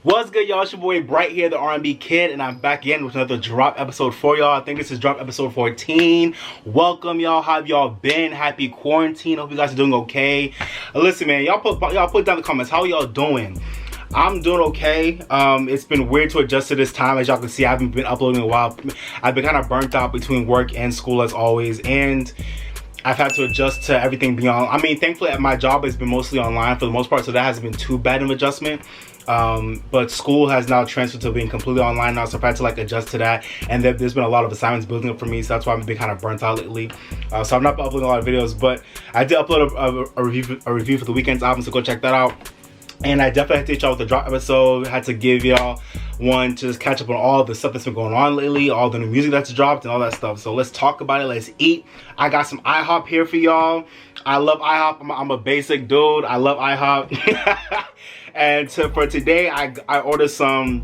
What's good, y'all? It's your boy Bright here, the R&B kid, and I'm back again with another drop episode for y'all. I think this is drop episode 14. Welcome, y'all. How have y'all been? Happy quarantine. Hope you guys are doing okay. Listen, man, y'all put down the comments. How y'all doing? I'm doing okay. It's been weird to adjust to this time. As y'all can see, I haven't been uploading in a while. I've been kind of burnt out between work and school as always, and I've had to adjust to everything beyond. I mean, thankfully, my job has been mostly online for the most part, so that hasn't been too bad of an adjustment. But school has now transferred to being completely online now, so I've had to like adjust to that, and there's been a lot of assignments building up for me, so that's why I've been kind of burnt out lately. So I'm not uploading a lot of videos, but I did upload a review for the Weeknd's album, so go check that out. And I definitely had to hit y'all with the drop episode. Had to give y'all one to just catch up on all the stuff that's been going on lately, all the new music that's dropped and all that stuff. So let's talk about it. Let's eat. I got some IHOP here for y'all. I love IHOP. I'm a basic dude. I love IHOP. And for today, I ordered some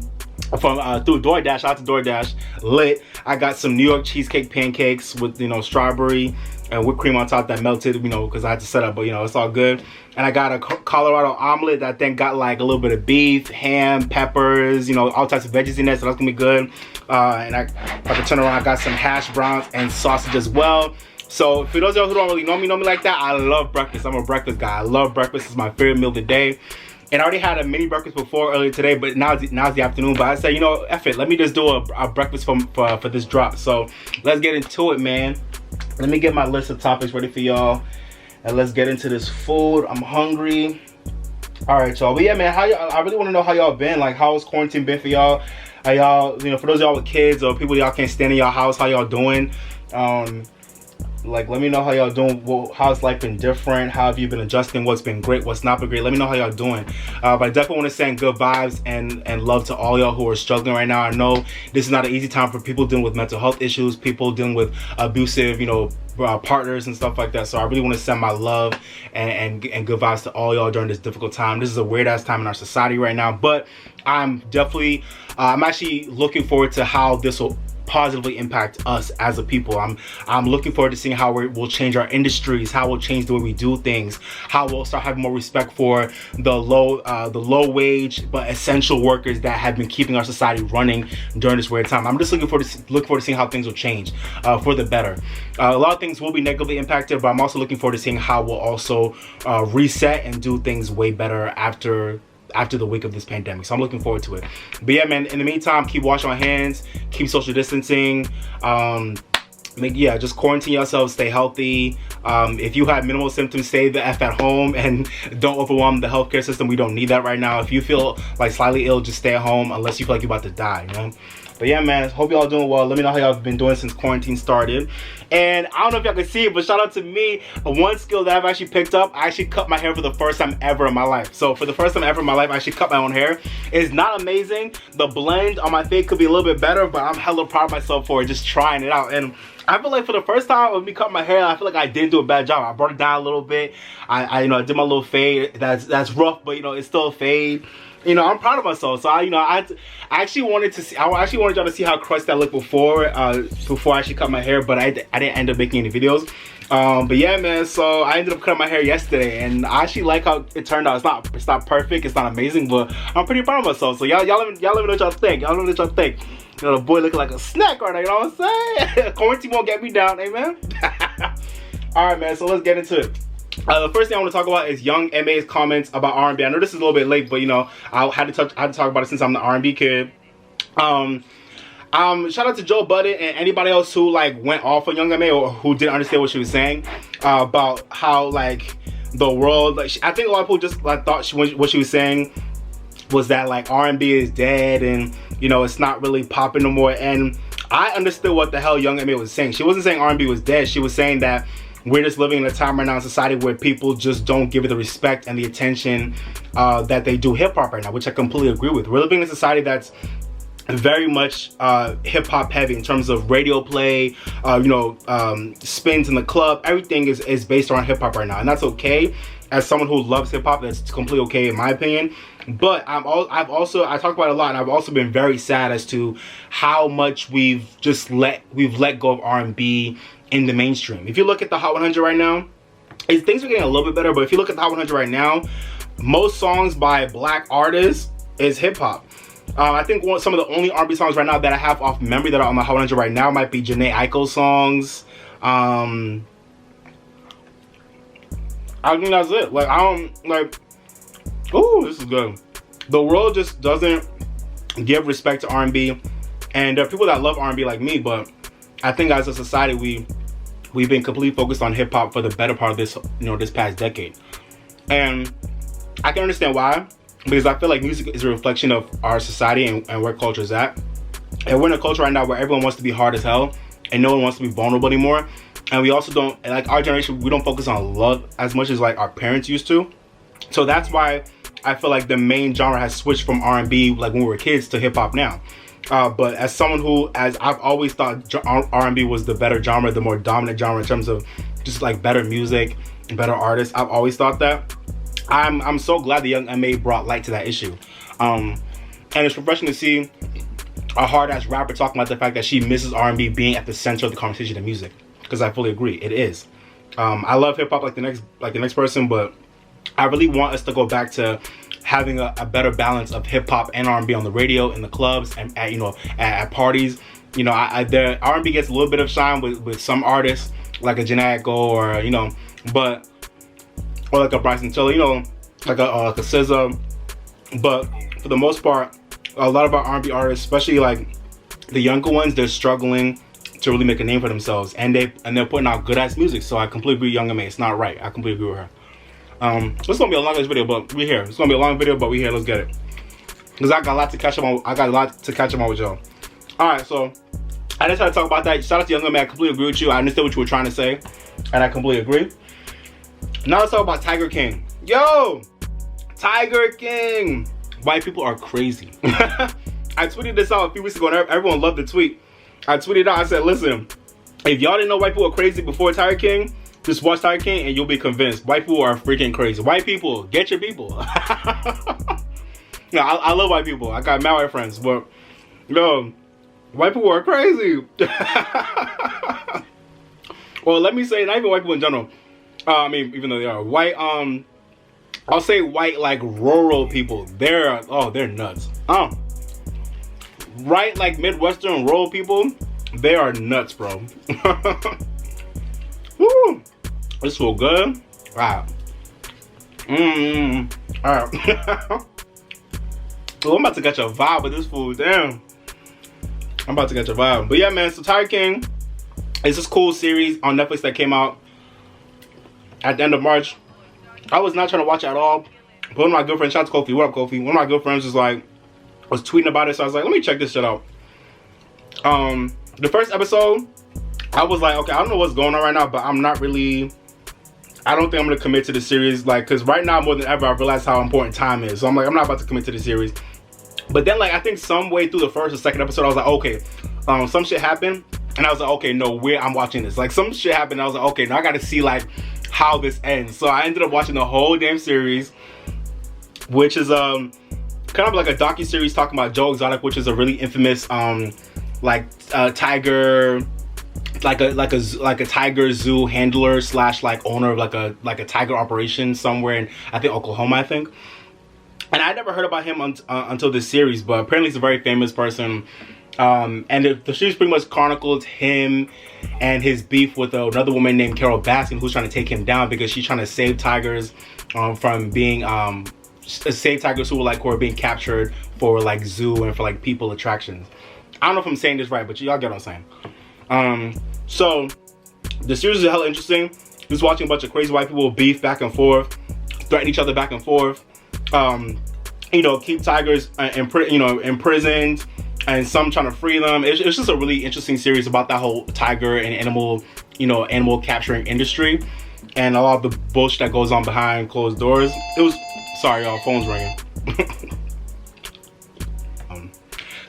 from through DoorDash. Shout out to DoorDash. Lit. I got some New York cheesecake pancakes with, you know, strawberry and whipped cream on top that melted, you know, because I had to set up, but you know, it's all good. And I got a Colorado omelet that then got like a little bit of beef, ham, peppers, you know, all types of veggies in there, so that's gonna be good. And if I can turn around, I got some hash browns and sausage as well. So for those of y'all who don't really know me like that, I love breakfast. I'm a breakfast guy. I love breakfast. It's my favorite meal of the day. And I already had a mini breakfast before earlier today, but now it's the afternoon. But I said, you know, F it, let me just do a breakfast for this drop. So let's get into it, man. Let me get my list of topics ready for y'all, and let's get into this food. I'm hungry. All right, y'all. But yeah, man, I really want to know how y'all been. Like, how's quarantine been for y'all? Are y'all, you know, for those of y'all with kids or people y'all can't stand in y'all house, how y'all doing? Like, let me know how y'all doing. How's life been different? How have you been adjusting? What's been great? What's not been great? Let me know how y'all doing. But I definitely want to send good vibes and love to all y'all who are struggling right now. I know this is not an easy time for people dealing with mental health issues, people dealing with abusive, you know, partners and stuff like that. So I really want to send my love and good vibes to all y'all during this difficult time. This is a weird ass time in our society right now, but I'm definitely I'm actually looking forward to how this will positively impact us as a people. I'm looking forward to seeing how we'll change our industries, how we'll change the way we do things, how we'll start having more respect for the low wage but essential workers that have been keeping our society running during this weird time. I'm just looking forward to seeing how things will change for the better. A lot of things will be negatively impacted, but I'm also looking forward to seeing how we'll also reset and do things way better after the week of this pandemic. So I'm looking forward to it. But yeah, man, in the meantime, keep washing your hands, keep social distancing, just quarantine yourself, stay healthy. If you have minimal symptoms, stay the F at home and don't overwhelm the healthcare system. We don't need that right now. If you feel like slightly ill, just stay at home unless you feel like you're about to die, you know? But yeah, man, hope y'all doing well. Let me know how y'all been doing since quarantine started. And I don't know if y'all can see it, but shout out to me. One skill that I've actually picked up, I actually cut my hair for the first time ever in my life. So for the first time ever in my life, I actually cut my own hair. It's not amazing. The blend on my face could be a little bit better, but I'm hella proud of myself for just trying it out. And I feel like for the first time when me cut my hair, I feel like I didn't do a bad job. I brought it down a little bit. I you know, I did my little fade. That's rough, but you know, it's still a fade. You know, I'm proud of myself. So I actually wanted y'all to see how crushed I looked before I actually cut my hair, but I didn't end up making any videos. But yeah, man, so I ended up cutting my hair yesterday, and I actually like how it turned out. It's not perfect, it's not amazing, but I'm pretty proud of myself. So y'all let me know what y'all think. Y'all let me know what y'all think. You know, the boy looking like a snack right now, you know what I'm saying? Quarantine won't get me down, amen? Alright, man, so let's get into it. The first thing I want to talk about is Young M.A.'s comments about R&B. I know this is a little bit late, but you know, I had to talk about it since I'm the R&B kid. Shout out to Joe Budden and anybody else who like went off on Young M.A. or who didn't understand what she was saying about how like the world. Like, I think a lot of people just like thought what she was saying was that like R&B is dead and you know it's not really popping no more. And I understood what the hell Young M.A. was saying. She wasn't saying R&B was dead. She was saying that we're just living in a time right now in society where people just don't give it the respect and the attention that they do hip-hop right now, which I completely agree with. We're living in a society that's very much hip-hop heavy in terms of radio play, spins in the club. Everything is based around hip-hop right now, and that's okay. As someone who loves hip-hop, that's completely okay in my opinion. But I talk about it a lot, and I've also been very sad as to how much we've let go of R&B in the mainstream. If you look at the Hot 100 right now, things are getting a little bit better, but if you look at the Hot 100 right now, most songs by black artists is hip hop. I think some of the only R&B songs right now that I have off memory that are on my Hot 100 right now might be Jhené Aiko songs. I think that's it. Like, I don't, like, ooh, this is good. The world just doesn't give respect to R&B, and there are people that love R&B like me, but I think as a society, we've been completely focused on hip hop for the better part of this, this past decade. And I can understand why, because I feel like music is a reflection of our society and where culture is at. And we're in a culture right now where everyone wants to be hard as hell and no one wants to be vulnerable anymore. And we also don't, like our generation, we don't focus on love as much as like our parents used to. So that's why I feel like the main genre has switched from R&B like when we were kids to hip hop now. But as someone who, as I've always thought R&B was the better genre, the more dominant genre in terms of just like better music and better artists, I've always thought that. I'm so glad the young M.A. brought light to that issue. And it's refreshing to see a hard-ass rapper talking about the fact that she misses R&B being at the center of the conversation of music. Because I fully agree, it is. I love hip-hop like the next person, but I really want us to go back to having a better balance of hip-hop and R&B on the radio, in the clubs, and at parties. The R&B gets a little bit of shine with some artists, like a Jhené Aiko or, or like a Bryson Tiller, like a SZA. But for the most part, a lot of our R&B artists, especially like the younger ones, they're struggling to really make a name for themselves, and they're putting out good ass music. So I completely agree, Young M.A. It's not right. I completely agree with her. It's gonna be a long video, but we're here. It's gonna be a long video, but we're here. Let's get it, because I got a lot to catch up on. I got a lot to catch up on with y'all. All right, so I just had to talk about that. Shout out to Young M.A. I completely agree with you. I understand what you were trying to say, and I completely agree. Now let's talk about Tiger King. Yo, Tiger King. White people are crazy. I tweeted this out a few weeks ago, and everyone loved the tweet. I tweeted out, I said, listen, if y'all didn't know white people were crazy before Tiger King, just watch Tiger King and you'll be convinced. White people are freaking crazy. White people, get your people. No, I love white people. I got mad white friends, but no, white people are crazy. Well, let me say, not even white people in general. I mean, even though they are white, I'll say white, like rural people. They're nuts. Right, like Midwestern rural people, they are nuts, bro. Woo! This feel good. Wow. Alright. Well, I'm about to catch a vibe with this food. Damn. I'm about to catch a vibe. But yeah, man, so Tiger King is this cool series on Netflix that came out at the end of March. I was not trying to watch it at all. But one of my good friends, shout out to Kofi. What up, Kofi? One of my good friends was tweeting about it, so I was like, let me check this shit out. The first episode, I was like, okay, I don't know what's going on right now, but I don't think I'm gonna commit to the series, like, because right now more than ever I realize how important time is. So I'm like, I'm not about to commit to the series. But then, like, I think some way through the first or second episode, I was like, okay, some shit happened, and I was like, okay, no, I'm watching this. Like, some shit happened, and I was like, okay, now I gotta see like how this ends. So I ended up watching the whole damn series, which is kind of like a docu-series talking about Joe Exotic, which is a really infamous tiger, like a tiger zoo handler slash like owner of like a tiger operation somewhere in, I think, Oklahoma, I think. And I never heard about him until this series, but apparently he's a very famous person. And the series pretty much chronicled him and his beef with another woman named Carol Baskin, who's trying to take him down because she's trying to save tigers from being save tigers who are being captured for like zoo and for like people attractions. I don't know if I'm saying this right, but y'all get what I'm saying. So the series is hella interesting. Just watching a bunch of crazy white people beef back and forth, threaten each other back and forth. Keep tigers imprisoned, and some trying to free them. It's just a really interesting series about that whole tiger and animal capturing industry, and a lot of the bullshit that goes on behind closed doors. Sorry, y'all, phone's ringing.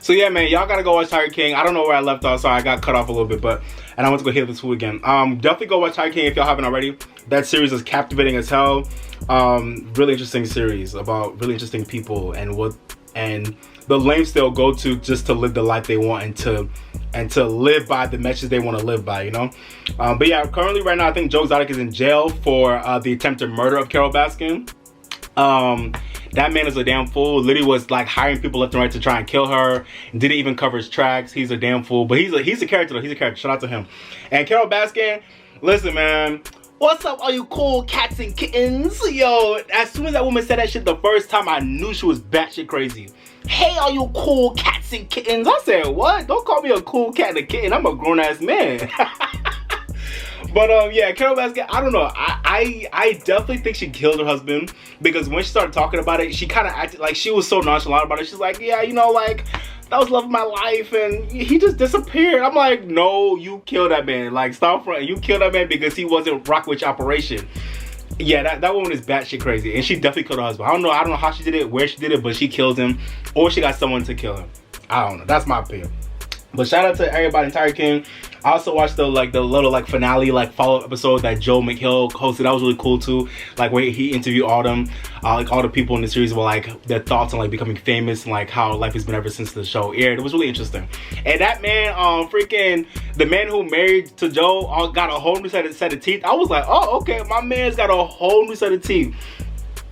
So yeah, man, y'all gotta go watch Tiger King. I don't know where I left off, so I got cut off a little bit, and I want to go hear this food again. Definitely go watch Tiger King if y'all haven't already. That series is captivating as hell. Really interesting series about really interesting people and the lengths they'll go to just to live the life they want and to live by the message they want to live by, But yeah, currently right now I think Joe Exotic is in jail for the attempted murder of Carol Baskin. That man is a damn fool. Literally was like hiring people left and right to try and kill her. Didn't even cover his tracks. He's a damn fool. But he's a character though. He's a character. Shout out to him. And Carole Baskin, listen, man. What's up, all you cool cats and kittens? Yo, as soon as that woman said that shit the first time, I knew she was batshit crazy. Hey, all you cool cats and kittens. I said, what? Don't call me a cool cat and a kitten. I'm a grown-ass man. But yeah, Carole Baskin, I don't know. I definitely think she killed her husband, because when she started talking about it, she kind of acted like she was so nonchalant about it. She's like, yeah, you know, like, that was love of my life and he just disappeared. I'm like, no, you killed that man. Like, stop fronting. You killed that man because he wasn't rocking with your operation. Yeah, that woman is batshit crazy, and she definitely killed her husband. I don't know how she did it, where she did it, but she killed him, or she got someone to kill him. I don't know. That's my opinion. But shout out to everybody in Tiger King. I also watched the little finale follow-up episode that Joe McHale hosted. That was really cool too. Like where he interviewed all them, all the people in the series were like their thoughts on like becoming famous and like how life has been ever since the show aired. It was really interesting. And that man, freaking the man who married to Joe, got a whole new set of teeth. I was like, oh okay, my man's got a whole new set of teeth.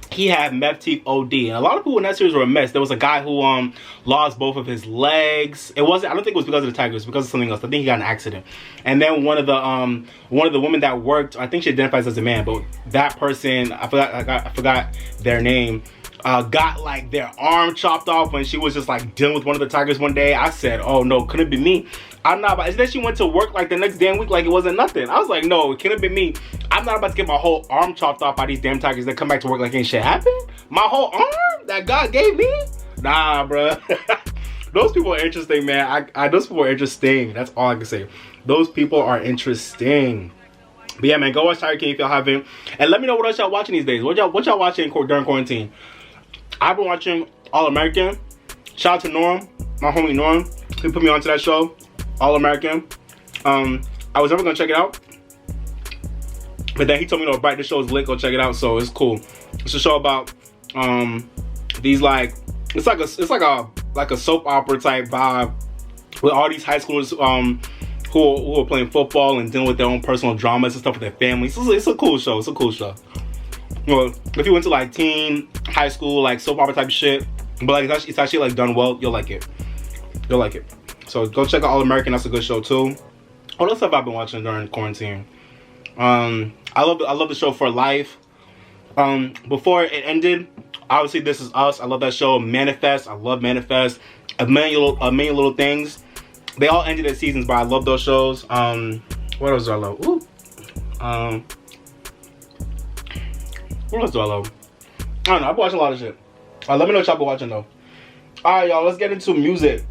He had meth teeth OD, and a lot of people in that series were a mess. There was a guy who lost both of his legs. I don't think it was because of the tiger, it was because of something else. I think he got in an accident. And then one of the women that worked, I think she identifies as a man, but that person, I forgot their name, got like their arm chopped off when she was just like dealing with one of the tigers one day. I said, oh no, couldn't it be me? I'm not about, and then she went to work like the next damn week like it wasn't nothing. I was like, no, it couldn't be me. I'm not about to get my whole arm chopped off by these damn tigers that come back to work like ain't shit happened. My whole arm that God gave me? Nah, bro. Those people are interesting, man. Those people are interesting. That's all I can say. Those people are interesting. But yeah, man, go watch Tiger King if y'all haven't. And let me know what else y'all watching these days. What y'all watching during quarantine? I've been watching All American. Shout out to Norm, my homie Norm. He put me onto that show, All American. I was never gonna check it out, but then he told me, no, Bright, the show is lit, go check it out. So it's cool. It's a show about these like it's like a soap opera type vibe with all these high schoolers who are playing football and dealing with their own personal dramas and stuff with their families. It's a cool show. It's a cool show. You know, if you went to like teen, high school, like soap opera type of shit, but like it's actually like done well, you'll like it. You'll like it. So go check out All American. That's a good show too. What else have I been watching during quarantine? I love the show For Life. Before it ended, obviously This Is Us. I love that show. Manifest. I love Manifest. A million little things. They all ended their seasons, but I love those shows. What else do I love? Ooh. What else do I love? I don't know. I've been watching a lot of shit. Let me know what y'all been watching though. Alright, y'all. Let's get into music.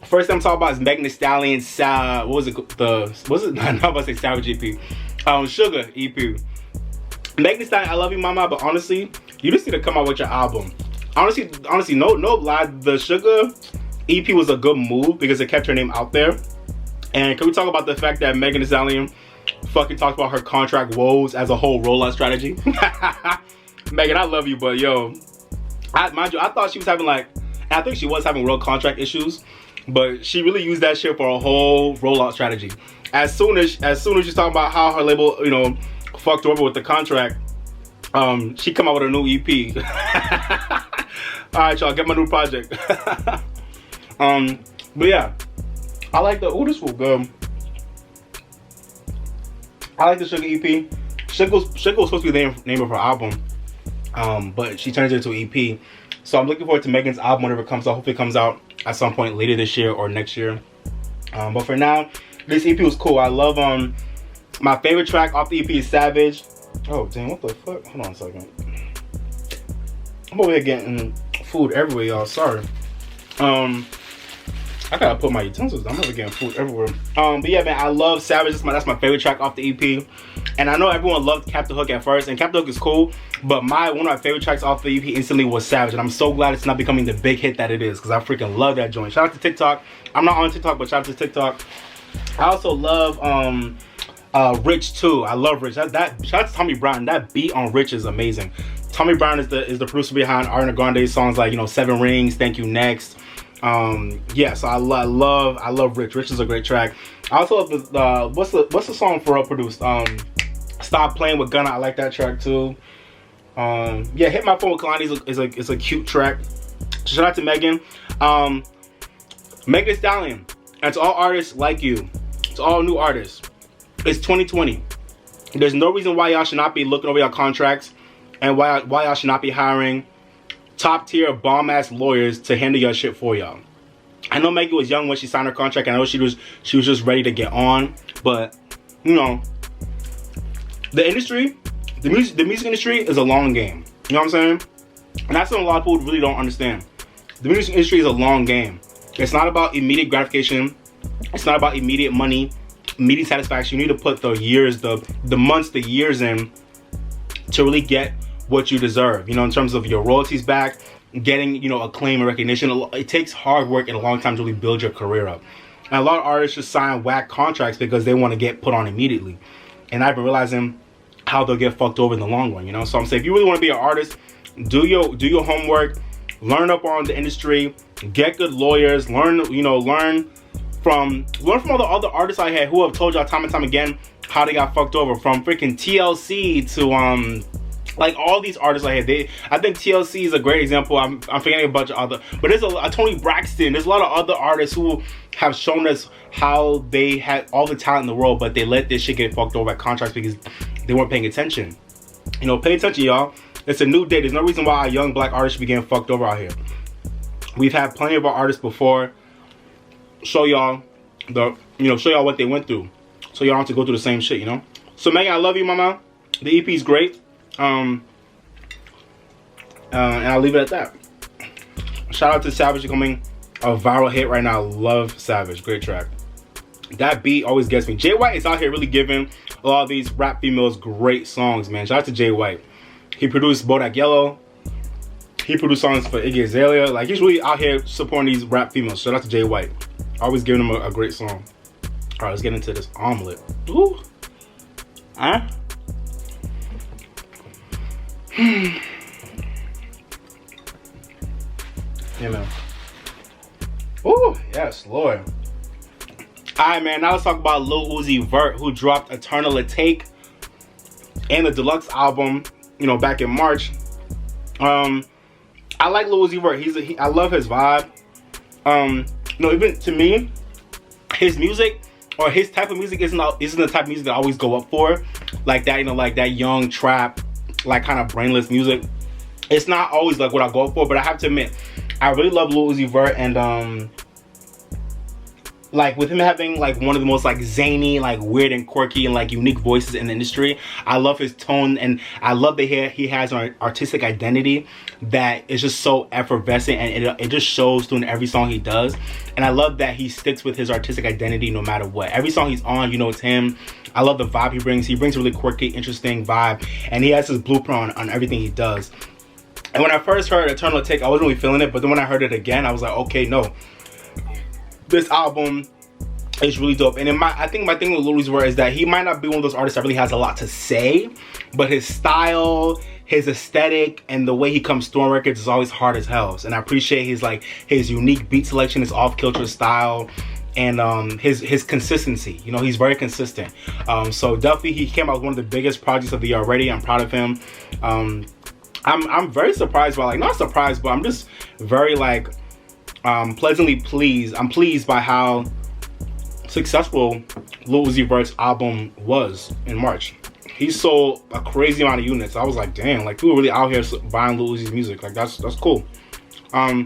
First thing I'm talking about is Megan Thee Stallion's not about to say Savage EP. Suga EP. Megan Thee Stallion, I love you, mama, but honestly, you just need to come out with your album. Honestly, no lie, the Suga EP was a good move because it kept her name out there. And can we talk about the fact that Megan Thee Stallion fucking talked about her contract woes as a whole rollout strategy? Megan, I love you, but yo, mind you, I thought she was having I think she was having real contract issues, but she really used that shit for a whole rollout strategy. As soon as she's talking about how her label, you know, fucked her over with the contract, she come out with a new EP. Alright, y'all, get my new project. But yeah, I like the, this was good. I like the Suga EP. Suga was supposed to be the name of her album, but she turned it into an EP. So I'm looking forward to Megan's album whenever it comes out. Hopefully it comes out at some point later this year or next year. But for now, this EP was cool. I love my favorite track off the EP is Savage. Oh damn, what the fuck? Hold on a second. I'm over here getting food everywhere, y'all. Sorry. I gotta put my utensils down. I'm over getting food everywhere. But yeah, man, I love Savage. That's my favorite track off the EP. And I know everyone loved Cap the Hook at first, and Cap the Hook is cool, but one of my favorite tracks off the EP instantly was Savage, and I'm so glad it's not becoming the big hit that it is, because I freaking love that joint. Shout out to TikTok. I'm not on TikTok, but shout out to TikTok. I also love Rich too. I love Rich. Shout out to Tommy Brown. That beat on Rich is amazing. Tommy Brown is the producer behind Ariana Grande's songs like, you know, Seven Rings, Thank You Next. Yeah, so I love Rich. Rich is a great track. I also love the what's the song Pharrell produced? Stop Playing with Gunna. I like that track too. Yeah, Hit My Phone with Kalani is a cute track. Shout out to Megan. Megan Thee Stallion. And to all artists like you. To all new artists. It's 2020. There's no reason why y'all should not be looking over your contracts, and why y'all should not be hiring top tier bomb ass lawyers to handle your shit for y'all. I know Megan was young when she signed her contract, and I know she was just ready to get on, but you know, the industry, the music industry is a long game. You know what I'm saying? And that's something a lot of people really don't understand. The music industry is a long game. It's not about immediate gratification. It's not about immediate money, immediate satisfaction. You need to put the years, the months, the years in to really get what you deserve. You know, in terms of your royalties back, getting, you know, acclaim and recognition. It takes hard work and a long time to really build your career up. And a lot of artists just sign whack contracts because they want to get put on immediately. And I've been realizing how they'll get fucked over in the long run, you know? So I'm saying, if you really want to be an artist, do your homework, learn up on the industry, get good lawyers, learn from all the other artists I had who have told y'all time and time again how they got fucked over. From freaking TLC to like all these artists I had. I think TLC is a great example. I'm forgetting a bunch of other, but there's a Tony Braxton. There's a lot of other artists who have shown us how they had all the talent in the world, but they let this shit get fucked over at contracts because they weren't paying attention. You know, pay attention, y'all. It's a new day. There's no reason why a young black artist should be getting fucked over out here. We've had plenty of our artists before show y'all what they went through, so y'all don't have to go through the same shit, you know. So Megan, I love you, mama. The EP is great. And I'll leave it at that. Shout out to Savage becoming a viral hit right now. Love Savage, great track. That beat always gets me. Jay White is out here really giving a lot of these rap females great songs, man. Shout out to Jay White. He produced Bodak Yellow. He produced songs for Iggy Azalea. Like, he's really out here supporting these rap females. Shout out to Jay White. Always giving them a great song. All right, let's get into this omelet. Ooh. Huh? You know. Ooh, yes, Lord. Alright, man, now let's talk about Lil Uzi Vert, who dropped Eternal Atake and the deluxe album, you know, back in March. I like Lil Uzi Vert. I love his vibe. You know, even to me, his music or his type of music isn't the type of music that I always go up for. Like that, you know, like that young trap, like kind of brainless music. It's not always like what I go up for, but I have to admit, I really love Lil Uzi Vert, and like with him having like one of the most like zany, like weird and quirky and like unique voices in the industry. I love his tone, and I love that he has an artistic identity that is just so effervescent, and it just shows through in every song he does. And I love that he sticks with his artistic identity no matter what. Every song he's on, you know it's him. I love the vibe he brings. He brings a really quirky, interesting vibe, and he has his blueprint on everything he does. And when I first heard Eternal Atake, I wasn't really feeling it, but then when I heard it again, I was like, okay, no. This album is really dope. And I think my thing with Lil Uzi Vert is that he might not be one of those artists that really has a lot to say, but his style, his aesthetic, and the way he comes through on records is always hard as hell. And I appreciate his unique beat selection, his off-kilter style, and his consistency. You know, he's very consistent. So definitely he came out with one of the biggest projects of the year already. I'm proud of him. I'm very surprised by, like, not surprised, but I'm just very like pleasantly pleased. I'm pleased by how successful Lil Uzi Vert's album was in March. He sold a crazy amount of units. I was like, damn, like people really out here buying Lil Uzi's music. Like that's cool. There are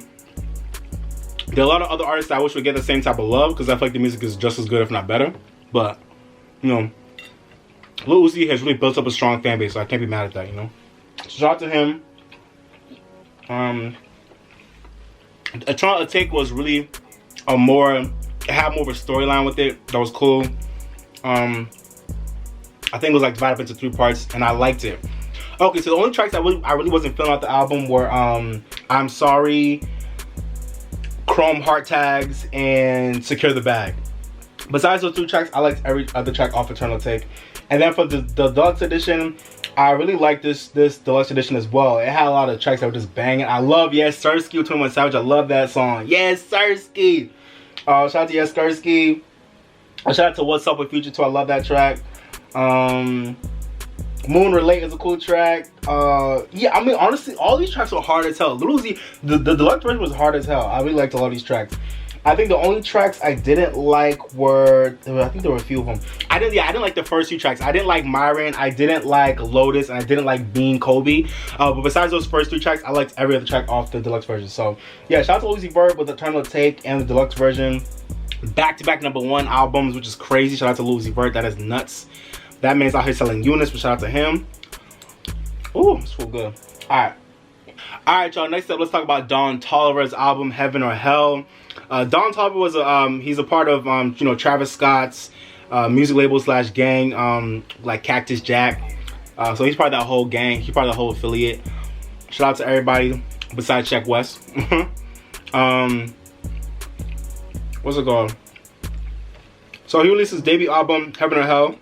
a lot of other artists that I wish would get the same type of love, because I feel like the music is just as good, if not better. But you know, Lil Uzi has really built up a strong fan base, so I can't be mad at that, you know. Shout out to him. Eternal Atake was really it had more of a storyline with it that was cool. I think it was like divided up into 3 parts, and I liked it. Okay, so the only tracks I really wasn't feeling out the album were I'm Sorry, Chrome Heart Tags, and Secure the Bag. Besides those 2 tracks, I liked every other track off Eternal Atake. And then for the deluxe edition, I really like this deluxe edition as well. It had a lot of tracks that were just banging. I love Yes Sirski with 21 Savage. I love that song. Yes Sirski. Shout out to Yes Sirski. Shout out to What's Up with Future 2. I love that track. Moon Relate is a cool track. Yeah, I mean, honestly, all these tracks are hard as hell. Lil Uzi, the deluxe version was hard as hell. I really liked a lot of these tracks. I think the only tracks I didn't like were, I think there were a few of them. I didn't like the first few tracks. I didn't like Myron, I didn't like Lotus, and I didn't like Bean Kobe. But besides those first 3 tracks, I liked every other track off the deluxe version. So yeah, shout out to Lil Uzi Vert with the Eternal Take and the deluxe version. Back-to-back #1 albums, which is crazy. Shout out to Lil Uzi Vert, that is nuts. That man's out here selling units, but shout out to him. Ooh, it's so good. Alright, y'all. Next up, let's talk about Don Toliver's album, Heaven or Hell. Don Toliver was he's a part of you know, Travis Scott's music label / gang, like Cactus Jack. So he's part of that whole gang. He's part of the whole affiliate. Shout out to everybody besides Check West. What's it called? So he released his debut album, Heaven or Hell,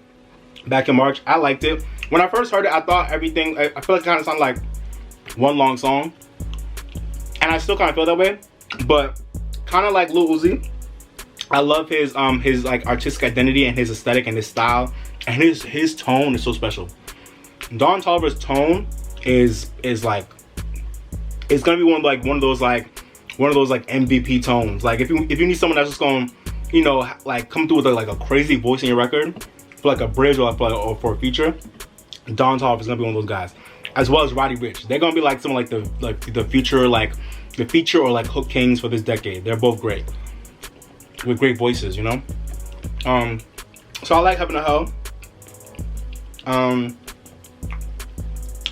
back in March. I liked it. When I first heard it, I thought everything, I feel like it kind of sounded like one long song. And I still kind of feel that way. But kind of like Lil Uzi, I love his like artistic identity and his aesthetic and his style. And his tone is so special. Don Toliver's tone is like, it's gonna be one of those MVP tones. Like if you need someone that's just gonna, you know, like come through with like a crazy voice in your record for like a bridge or for a feature, Don Toliver is gonna be one of those guys. As well as Roddy Ricch. They're gonna be like some the feature or like hook kings for this decade. They're both great. With great voices, you know? So I like Heaven or Hell.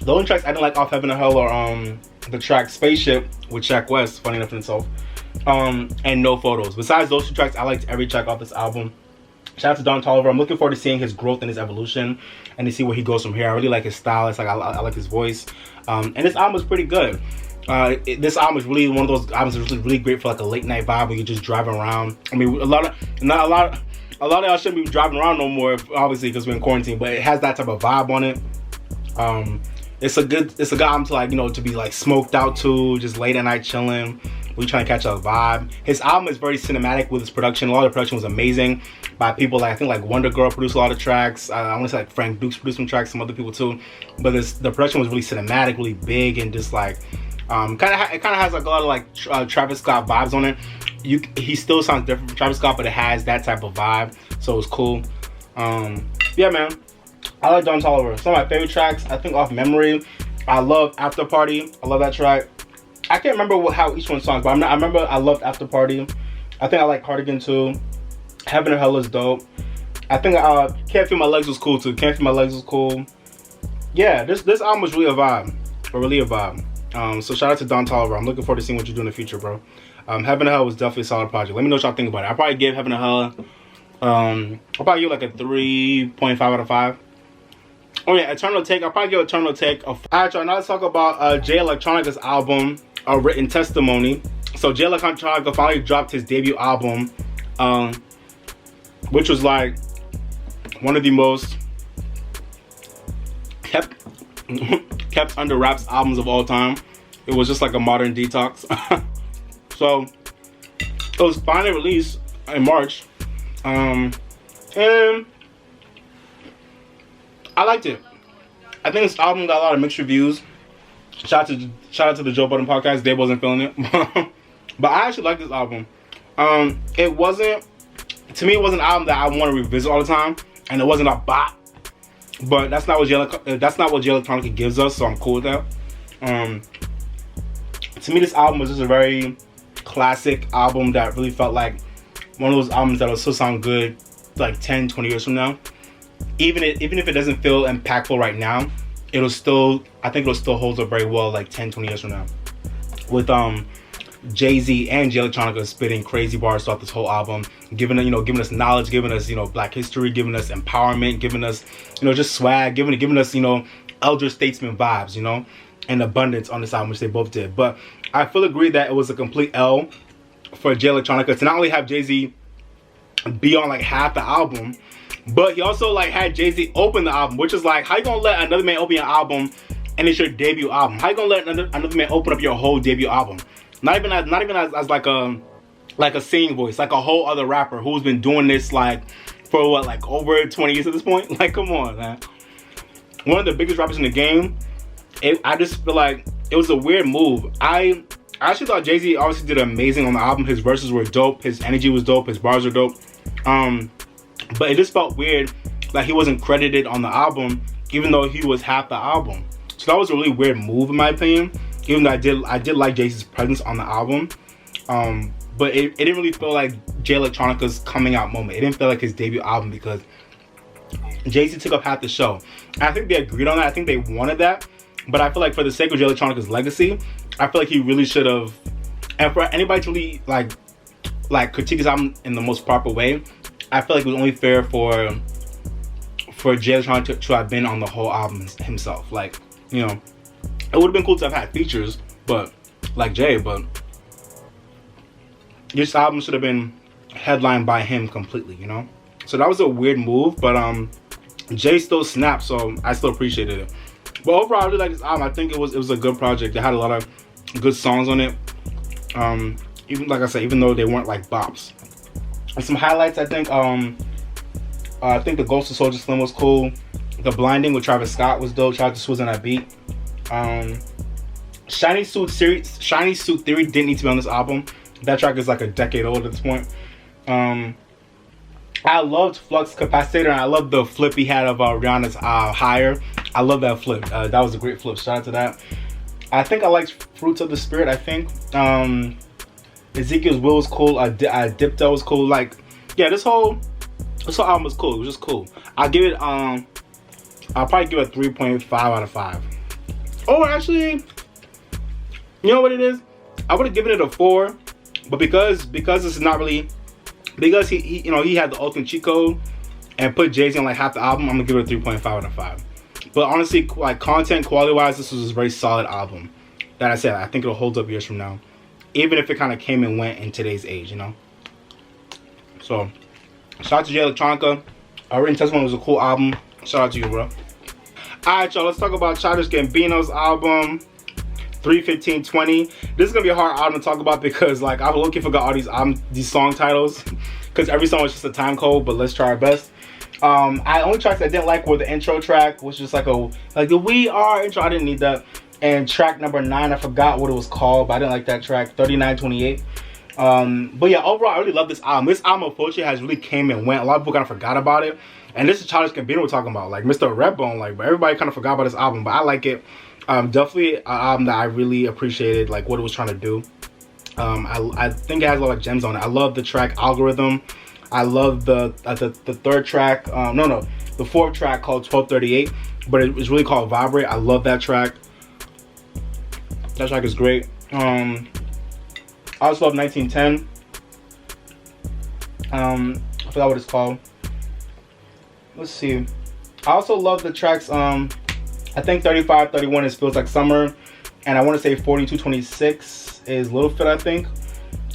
The only tracks I didn't like off Heaven or Hell are the track Spaceship with Shaq West, funny enough in itself. And No Photos. Besides those 2 tracks, I liked every track off this album. Shout out to Don Toliver. I'm looking forward to seeing his growth and his evolution and to see where he goes from here. I really like his style. It's like I like his voice. And this album is pretty good. This album is really one of those albums that's really great for like a late night vibe when you're just driving around. I mean, a lot of y'all shouldn't be driving around no more, obviously, because we're in quarantine. But it has that type of vibe on it. It's a good album to, like, you know, to be like smoked out to, just late at night chilling. We trying to catch a vibe. His album is very cinematic with his production. A lot of the production was amazing by people like, I think like Wonder Girl produced a lot of tracks. I want to say like Frank Dukes produced some tracks, some other people too. But the production was really cinematic, really big, and just like it kind of has like a lot of like Travis Scott vibes on it. He still sounds different from Travis Scott, but it has that type of vibe, so it's cool. Yeah, man, I like Don Toliver. Some of my favorite tracks, I think off memory, I love After Party. I love that track. I can't remember how each one songs, but I remember I loved After Party. I think I like Cardigan too. Heaven or Hell is dope. I think Can't Feel My Legs was cool too. Can't Feel My Legs was cool. Yeah, this album was really a vibe. Really a vibe. So shout out to Don Toliver. I'm looking forward to seeing what you do in the future, bro. Heaven or Hell was definitely a solid project. Let me know what y'all think about it. I'll probably give Heaven or Hell, I'll probably give like a 3.5 out of 5. Oh yeah, Eternal Take. I'll probably give Eternal Take a 5. Alright, y'all, now let's talk about Jay Electronica's album, A Written Testimony. So Jay Electronica finally dropped his debut album, which was like one of the most kept under wraps albums of all time. It was just like a modern detox. So it was finally released in March, and I liked it. I think this album got a lot of mixed reviews. Shout out to the Joe Budden podcast. They wasn't feeling it, but I actually like this album. It wasn't, to me, it wasn't an album that I want to revisit all the time, and it wasn't a bop. But that's not what Jay Electronica gives us, so I'm cool with that. To me, this album was just a very classic album that really felt like one of those albums that will still sound good like 10, 20 years from now. Even if it doesn't feel impactful right now, I think it'll still hold up very well like 10, 20 years from now. With Jay-Z and Jay Electronica spitting crazy bars throughout this whole album, giving us knowledge, giving us, Black history, giving us empowerment, giving us, just swag, giving us, elder statesman vibes, and abundance on this album, which they both did. But I fully agree that it was a complete L for Jay Electronica to not only have Jay-Z be on like half the album, but he also like had Jay-Z open the album, which is like, how you gonna let another man open your album and it's your debut album? How you gonna let another man open up your whole debut album? Not even as like a singing voice, like a whole other rapper who's been doing this like for what, like over 20 years at this point? Like, come on, man. one of the biggest rappers in the game, I just feel like it was a weird move. I actually thought Jay-Z obviously did amazing on the album. His verses were dope. His energy was dope. His bars were dope. But it just felt weird like he wasn't credited on the album, even though he was half the album. So that was a really weird move in my opinion. Even though I did like Jay-Z's presence on the album. But it didn't really feel like Jay Electronica's coming out moment. It didn't feel like his debut album because Jay-Z took up half the show. And I think they agreed on that. I think they wanted that. But I feel like for the sake of Jay Electronica's legacy, I feel like he really should have. And for anybody to really like critique his album in the most proper way, I feel like it was only fair for Jay Electronica to have been on the whole album himself. Like, you know, it would have been cool to have had features, but like Jay, but this album should have been headlined by him completely, you know? So that was a weird move, but Jay still snapped, so I still appreciated it. But overall, I really like this album. I think it was a good project. They had a lot of good songs on it. Even like I said, even though they weren't like bops. And some highlights, I think the Ghost of Soulja Slim was cool. The Blinding with Travis Scott was dope. Shout out to Swizz on that beat. Shiny Suit Theory didn't need to be on this album. That track is like a decade old at this point. I loved Flux Capacitor, and I loved the flip he had of Rihanna's Higher. I love that flip. That was a great flip. Shout out to that. I think I liked Fruits of the Spirit, I think. Ezekiel's Will was cool. Dipto was cool. Like, yeah, this whole album was cool. It was just cool. I'll give it, I'll probably give it a 3.5 out of 5. Oh, actually, you know what it is? I would have given it a 4, but because it's not really, because he you know, he had the ultimate cheat code and put Jay-Z on like half the album, I'm gonna give it a 3.5 out of 5. But honestly, like content quality wise, this was a very solid album. That I said, I think it'll hold up years from now, even if it kind of came and went in today's age, you know. So shout out to Jay Electronica. Written Testimony was a cool album. Shout out to you, bro. Alright, y'all, let's talk about Childish Gambino's album 3:15:20. This is gonna be a hard album to talk about because like I low-key forgot all these song titles because every song was just a time code, but let's try our best. Only tracks I didn't like were the intro track, which is like the We Are intro. I didn't need that. And track number 9, I forgot what it was called, but I didn't like that track. 39:28. But yeah, overall, I really love this album. This album, unfortunately, has really came and went. A lot of people kind of forgot about it. And this is Childish Gambino we're talking about, like Mr. Redbone. Like, but everybody kind of forgot about this album, but I like it. Definitely an album that I really appreciated, like what it was trying to do. I think it has a lot of gems on it. I love the track Algorithm. I love the third track. The fourth track called 12:38, but it's really called Vibrate. I love that track. That track is great. I also love 1910. I forgot what it's called. Let's see. I also love the tracks. I think 35:31 is Feels Like Summer, and I want to say 42:26 is Littlefoot, I think.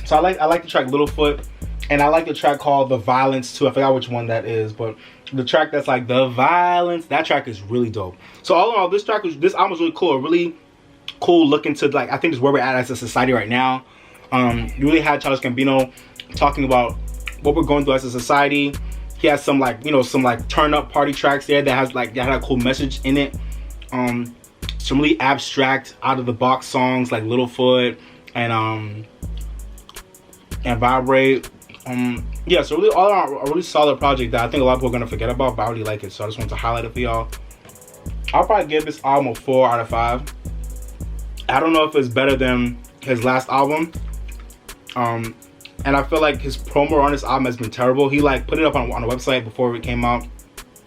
So I like the track Littlefoot, and I like the track called The Violence too. I forgot which one that is, but the track that's like The Violence, that track is really dope. So all in all, this album was really cool. Really cool look into, like, I think it's where we're at as a society right now. You really had Childish Gambino talking about what we're going through as a society. He has some like, you know, some like turn up party tracks there that has like, that had a cool message in it. Some really abstract, out of the box songs like Littlefoot and Vibrate. Yeah, so really all around a really solid project that I think a lot of people are gonna forget about, but I really like it, so I just want to highlight it for y'all. I'll probably give this album a 4 out of 5. I don't know if it's better than his last album. And I feel like his promo on this album has been terrible. He like put it up on a website before it came out,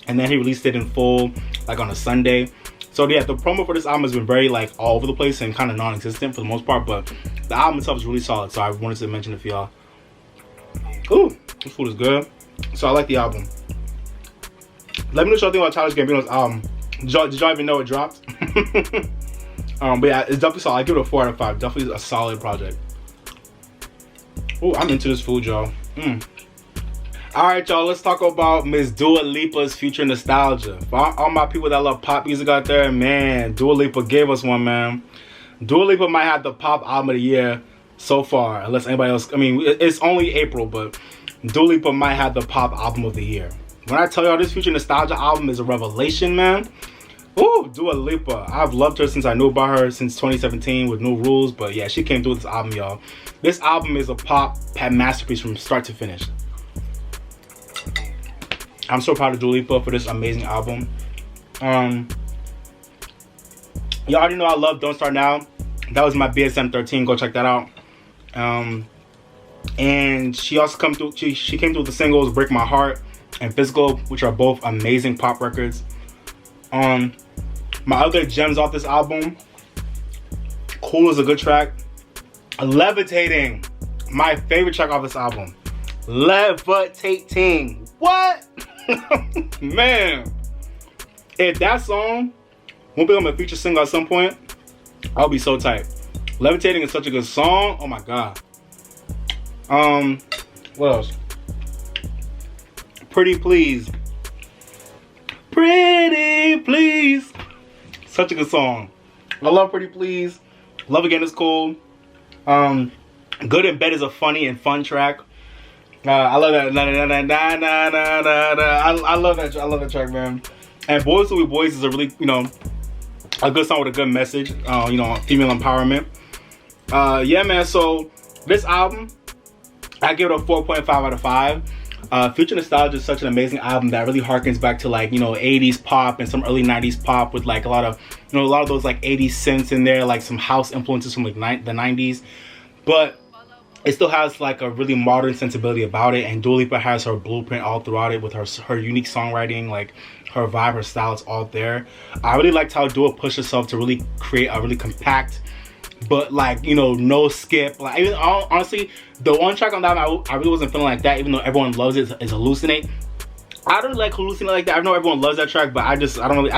and then he released it in full like on a Sunday. So yeah, the promo for this album has been very like all over the place and kind of non-existent for the most part, but the album itself is really solid, so I wanted to mention it for y'all. Ooh, this food is good. So I like the album. Let me know what y'all think about Childish Gambino's album. Did y'all even know it dropped? But yeah, it's definitely solid. I give it a 4 out of 5. Definitely a solid project. Oh, I'm into this food, y'all. Alright, y'all, let's talk about Miss Dua Lipa's Future Nostalgia. For all my people that love pop music out there, man, Dua Lipa gave us one, man. Dua Lipa might have the pop album of the year so far, unless anybody else, I mean, it's only April, but Dua Lipa might have the pop album of the year. When I tell y'all this Future Nostalgia album is a revelation, man, Ooh, Dua Lipa. I've loved her since I knew about her since 2017 with New Rules. But yeah, she came through with this album, y'all. This album is a pop masterpiece from start to finish. I'm so proud of Dua Lipa for this amazing album. You already know I love Don't Start Now. That was my BSM 13. Go check that out. And she also came through. She came through with the singles "Break My Heart" and "Physical," which are both amazing pop records. My other gems off this album: "Cool" is a good track. "Levitating," my favorite track off this album. Levitating. What? Man, if that song won't be on my feature single at some point, I'll be so tight. Levitating is such a good song. Oh my god. What else? Pretty Please. Pretty Please. Such a good song. I love Pretty Please. Love Again is cool. Good in Bed is a funny and fun track. I love that. I love that. I love that track, man. And Boys Will Be Boys is a really, a good song with a good message. Female empowerment. Yeah, man. So this album, I give it a 4.5 out of 5. Future Nostalgia is such an amazing album that really harkens back to 80s pop and some early 90s pop with a lot of those 80s synths in there, like some house influences from the 90s, but it still has a really modern sensibility about it. And Dua Lipa has her blueprint all throughout it with her unique songwriting, her vibe, her style. It's all there. I really liked how Dua pushed herself to really create a really compact, but no skip. Even honestly, the one track on that album I really wasn't feeling like that, even though everyone loves it, is Hallucinate. I don't like Hallucinate like that. I know everyone loves that track, but I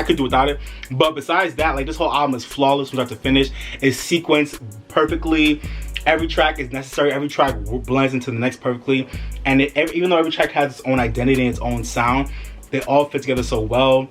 could do without it. But besides that, this whole album is flawless from start to finish. It's sequenced perfectly. Every track is necessary. Every track blends into the next perfectly. And even though every track has its own identity and its own sound, they all fit together so well.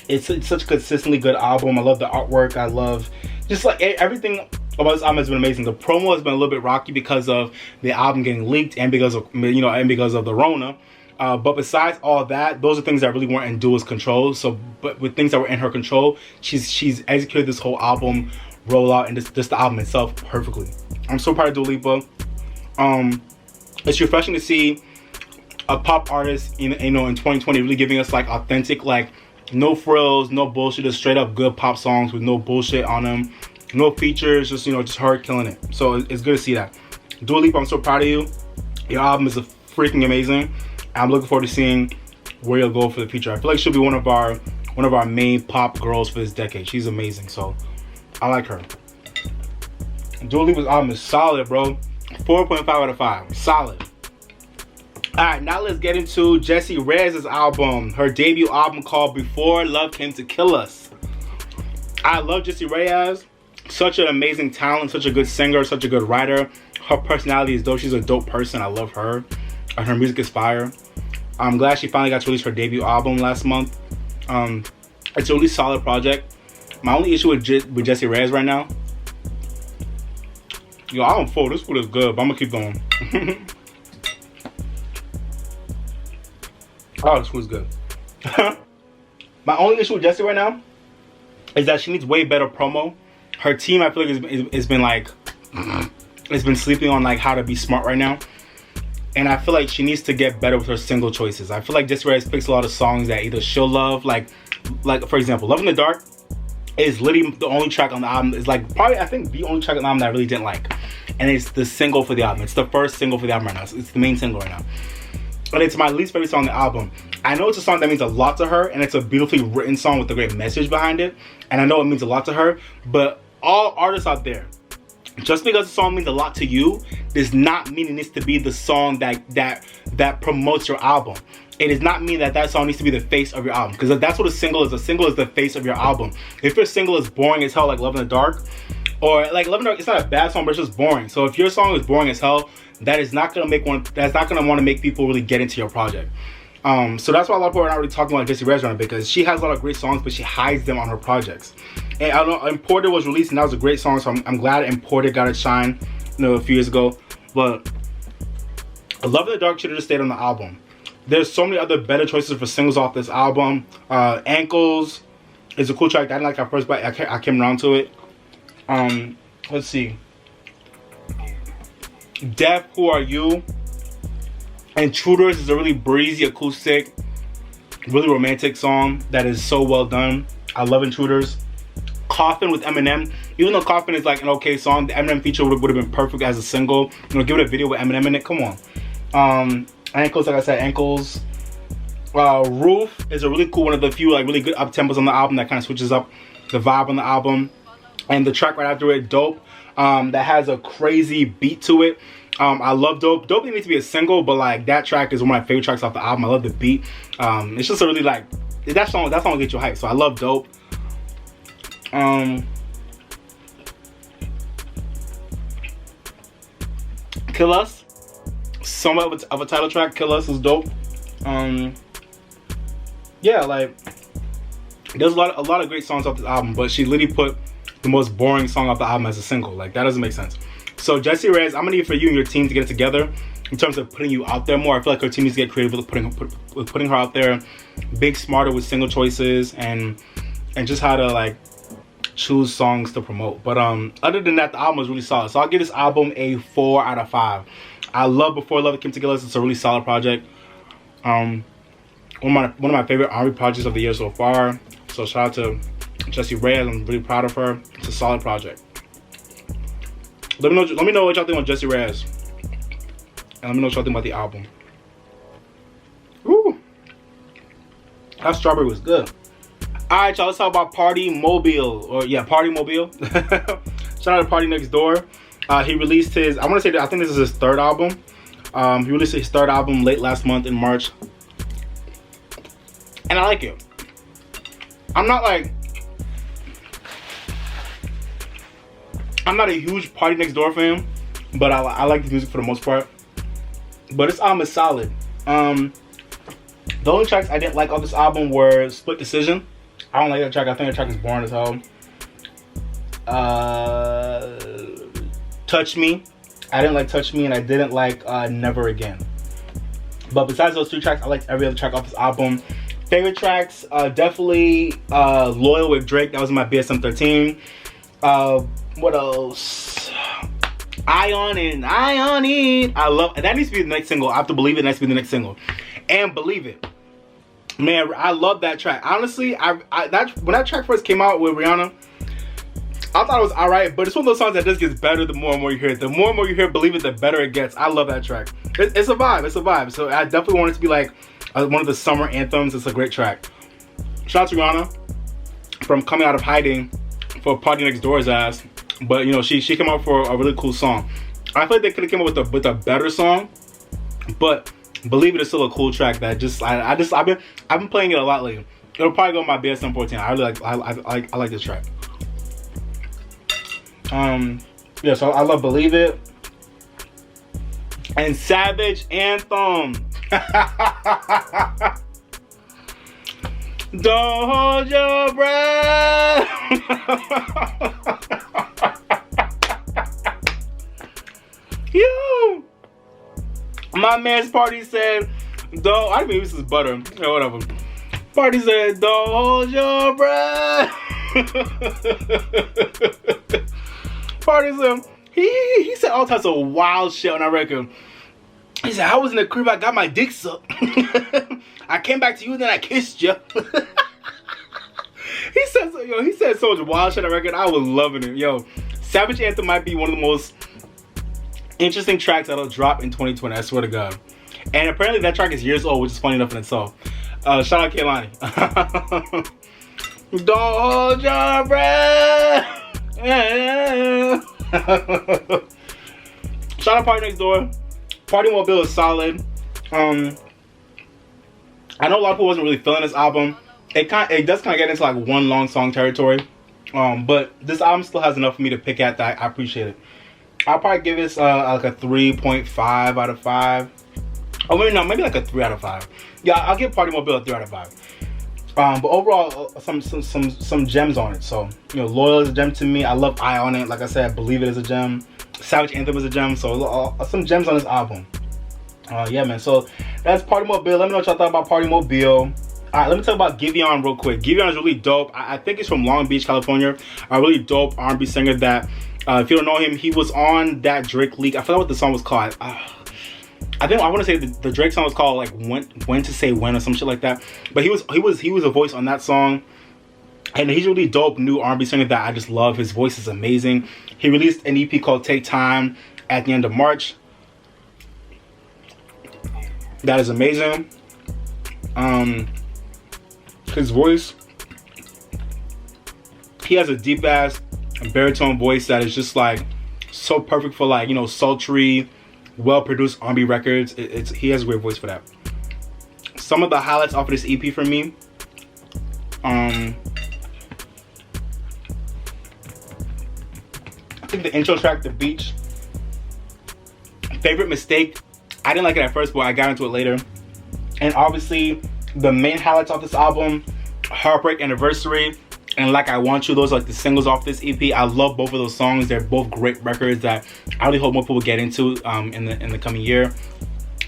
It's such a consistently good album. I love the artwork. I love just everything about this album has been amazing. The promo has been a little bit rocky because of the album getting leaked and because of the Rona. But besides all that, those are things that really weren't in Dua's control. But with things that were in her control, she's executed this whole album rollout and just the album itself perfectly. I'm so proud of Dua Lipa. It's refreshing to see a pop artist in 2020 really giving us authentic, no frills, no bullshit, just straight up good pop songs with no bullshit on them, no features, just just her killing it. So it's good to see that. Dua Lipa, I'm so proud of you. Your album is freaking amazing. I'm looking forward to seeing where you'll go for the future. I feel like she'll be one of our main pop girls for this decade. She's amazing, so I like her. Dua Lipa's album is solid, bro. 4.5 out of 5. Solid. Alright, now let's get into Jessie Reyez' album. Her debut album called Before Love Came to Kill Us. I love Jessie Reyez. Such an amazing talent, such a good singer, such a good writer. Her personality is dope. She's a dope person. I love her. And her music is fire. I'm glad she finally got to release her debut album last month. It's a really solid project. My only issue with Jessie Reyez right now, yo, I'm full. This food is good, but I'm gonna keep going. Oh, this food is good. My only issue with Jessie right now is that she needs way better promo. Her team, I feel like, has been sleeping on how to be smart right now. And I feel like she needs to get better with her single choices. I feel like Jessie Reyez picks a lot of songs that either she'll love, like for example, Love in the Dark is literally the only track on the album. It's probably, I think, the only track on the album that I really didn't like. And it's the single for the album. It's the first single for the album right now. It's the main single right now. And it's my least favorite song on the album. I know it's a song that means a lot to her, and it's a beautifully written song with a great message behind it. And I know it means a lot to her, but all artists out there, just because the song means a lot to you does not mean it needs to be the song that promotes your album. It does not mean that song needs to be the face of your album, because that's what a single is. A single is the face of your album. If your single is boring as hell, like Love in the Dark, or Love in the Dark, it's not a bad song, but it's just boring. So if your song is boring as hell, that is not gonna want to make people really get into your project. So that's why a lot of people are not really talking about Jessie Reyez right now, because she has a lot of great songs, but she hides them on her projects. And I know Imported was released, and that was a great song, so I'm glad Imported got its shine, a few years ago. But Love in the Dark should have just stayed on the album. There's so many other better choices for singles off this album. Ankles, It's a cool track. I didn't like at first, but I came around to it. Let's see. Def, Who Are You? Intruders is a really breezy, acoustic, really romantic song that is so well done. I love Intruders. Coffin with Eminem. Even though Coffin is like an okay song, the Eminem feature would have been perfect as a single. You know, give it a video with Eminem in it. Come on. Ankles, like I said, Ankles. Roof is a really cool one of the few like really good up tempos on the album that kind of switches up the vibe on the album. And the track right after it, Dope, that has a crazy beat to it. I love Dope. Dope didn't need to be a single, but like that track is one of my favorite tracks off the album. I love the beat. It's just a really like that song will get you hyped. So I love Dope. Kill Us, somewhat of a title track. Kill Us is dope. Yeah, like there's a lot of great songs off this album, but she literally put the most boring song off the album as a single. Like that doesn't make sense. So Jessie Reyez, I'm gonna need for you and your team to get it together in terms of putting you out there more. I feel like her team needs to get creative with putting her out there, big smarter with single choices and just how to like choose songs to promote. But other than that, the album was really solid. So I'll give this album a 4 out of 5. I love Before Love Came Together. It's a really solid project. One of my favorite R&B projects of the year so far. So shout out to Jessie Reyez. I'm really proud of her. It's a solid project. Let me know what y'all think on Jessie Reyez. And let me know what y'all think about the album. Ooh. That strawberry was good. Alright, y'all, let's talk about PARTYMOBILE. Or yeah, PARTYMOBILE. Shout out to PARTYNEXTDOOR. He released his, I think this is his third album. He released his third album late last month in March. And I like it. I'm not a huge PARTYNEXTDOOR fan, but I like the music for the most part. But this album is solid. The only tracks I didn't like on this album were Split Decision. I don't like that track. I think that track is boring as hell. Touch Me. I didn't like Touch Me, and I didn't like Never Again. But besides those 2 tracks, I liked every other track off this album. Favorite tracks, definitely Loyal with Drake. That was my BSM 13. What else? Ion and It. I love that. Needs to be the next single. I have to believe it. Needs to be the next single. And Believe It. Man, I love that track. Honestly, when that track first came out with Rihanna, I thought it was alright, but it's one of those songs that just gets better the more and more you hear it. The more and more you hear Believe It, the better it gets. I love that track. It's a vibe. It's a vibe. So I definitely want it to be like one of the summer anthems. It's a great track. Shout out to Rihanna from coming out of hiding for PARTYNEXTDOOR's ass. But you know, she came out for a really cool song. I feel like they could have came up with a better song, but Believe It is still a cool track that I've been playing it a lot lately. It'll probably go on my BSM 14. I really I like this track. Yeah, so I love Believe It. And Savage Anthem. Don't hold your breath. Yo. My man's Party said, don't, I mean, this is butter. Yeah, whatever. Party said, don't hold your breath. Party said, he said all types of wild shit on that record. He said, I was in the crib, I got my dick sucked. I came back to you, then I kissed you. He said so much wild shit on that record. I was loving it. Yo, Savage Anthem might be one of the most interesting tracks that'll drop in 2020, I swear to God. And apparently that track is years old, which is funny enough in itself. Shout out Kehlani. Don't hold your breath. Shout out PARTYNEXTDOOR. PARTYMOBILE is solid. I know a lot of people wasn't really feeling this album. It does kind of get into like one long song territory. But this album still has enough for me to pick at that I appreciate it. I'll probably give this like a 3.5 out of 5. Oh, maybe like a 3 out of 5. Yeah, I'll give PARTYMOBILE a 3 out of 5. But overall, some gems on it. So, you know, Loyal is a gem to me. I love Eye on It. Like I said, Believe It is a gem. Savage Anthem is a gem. So, some gems on this album. Yeah, man. So, that's PARTYMOBILE. Let me know what y'all thought about PARTYMOBILE. Alright, let me talk about Giveon real quick. Giveon is really dope. I think he's from Long Beach, California. A really dope R&B singer that, if you don't know him, he was on that Drake leak. I forgot what the song was called. I want to say the Drake song was called like when to say when or some shit like that. But he was a voice on that song. And he's a really dope new R&B singer that I just love. His voice is amazing. He released an EP called Take Time at the end of March. That is amazing. His voice, he has a deep ass baritone voice that is just like so perfect for like, you know, sultry, well produced R&B records. He has a great voice for that. Some of the highlights off of this EP for me, I think the intro track, The Beach. Favorite Mistake, I didn't like it at first, but I got into it later. And obviously the main highlights off this album, Heartbreak Anniversary and Like I Want You. Those are like the singles off this EP. I love both of those songs. They're both great records that I really hope more people get into in the coming year.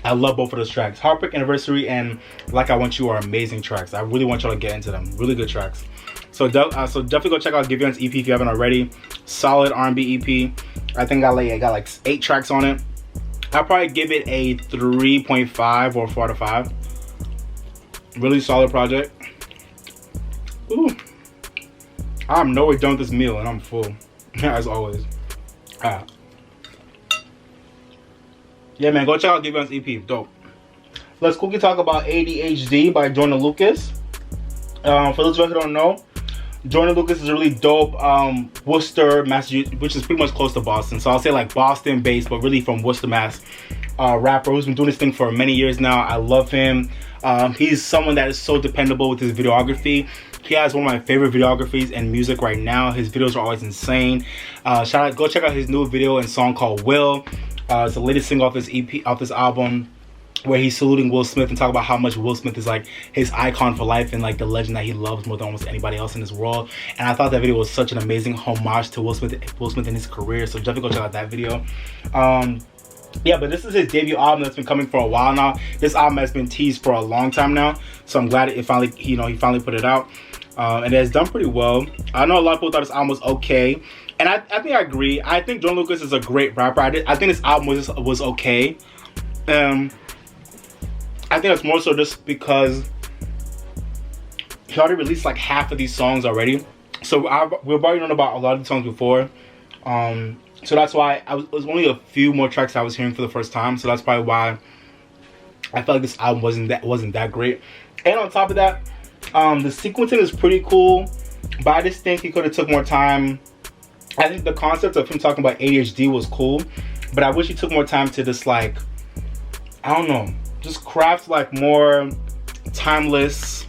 I love both of those tracks. Heartbreak Anniversary and Like I Want You are amazing tracks. I really want y'all to get into them. Really good tracks. So definitely go check out Giveon's EP if you haven't already. Solid R&B EP. I think I got like 8 tracks on it. I'll probably give it a 3.5 or 4 out of 5. Really solid project. Ooh. I'm nowhere done with this meal and I'm full. As always. Yeah, man, go check out Giveon's EP. Dope. Let's quickly talk about ADHD by Joyner Lucas. For those of you who don't know, Joyner Lucas is a really dope Worcester, Massachusetts, which is pretty much close to Boston. So I'll say like Boston based, but really from Worcester, Mass. Rapper who's been doing this thing for many years now. I love him. He's someone that is so dependable with his videography. He has one of my favorite videographies and music right now. His videos are always insane. Go check out his new video and song called Will. It's the latest single off this EP, off this album, where he's saluting Will Smith and talk about how much Will Smith is like his icon for life and like the legend that he loves more than almost anybody else in this world. And I thought that video was such an amazing homage to Will Smith in his career. So definitely go check out that video. Yeah, but this is his debut album that's been coming for a while now. This album has been teased for a long time now, so I'm glad it finally, he finally put it out, and it has done pretty well. I know a lot of people thought this album was okay, and I think I agree. I think Joyner Lucas is a great rapper. I think this album was okay. I think it's more so just because he already released like half of these songs already, so we've already known about a lot of the songs before. So that's why it was only a few more tracks I was hearing for the first time. So that's probably why I felt like this album wasn't that great. And on top of that, the sequencing is pretty cool, but I just think he could have took more time. I think the concept of him talking about ADHD was cool, but I wish he took more time to just like, I don't know, just craft like more timeless,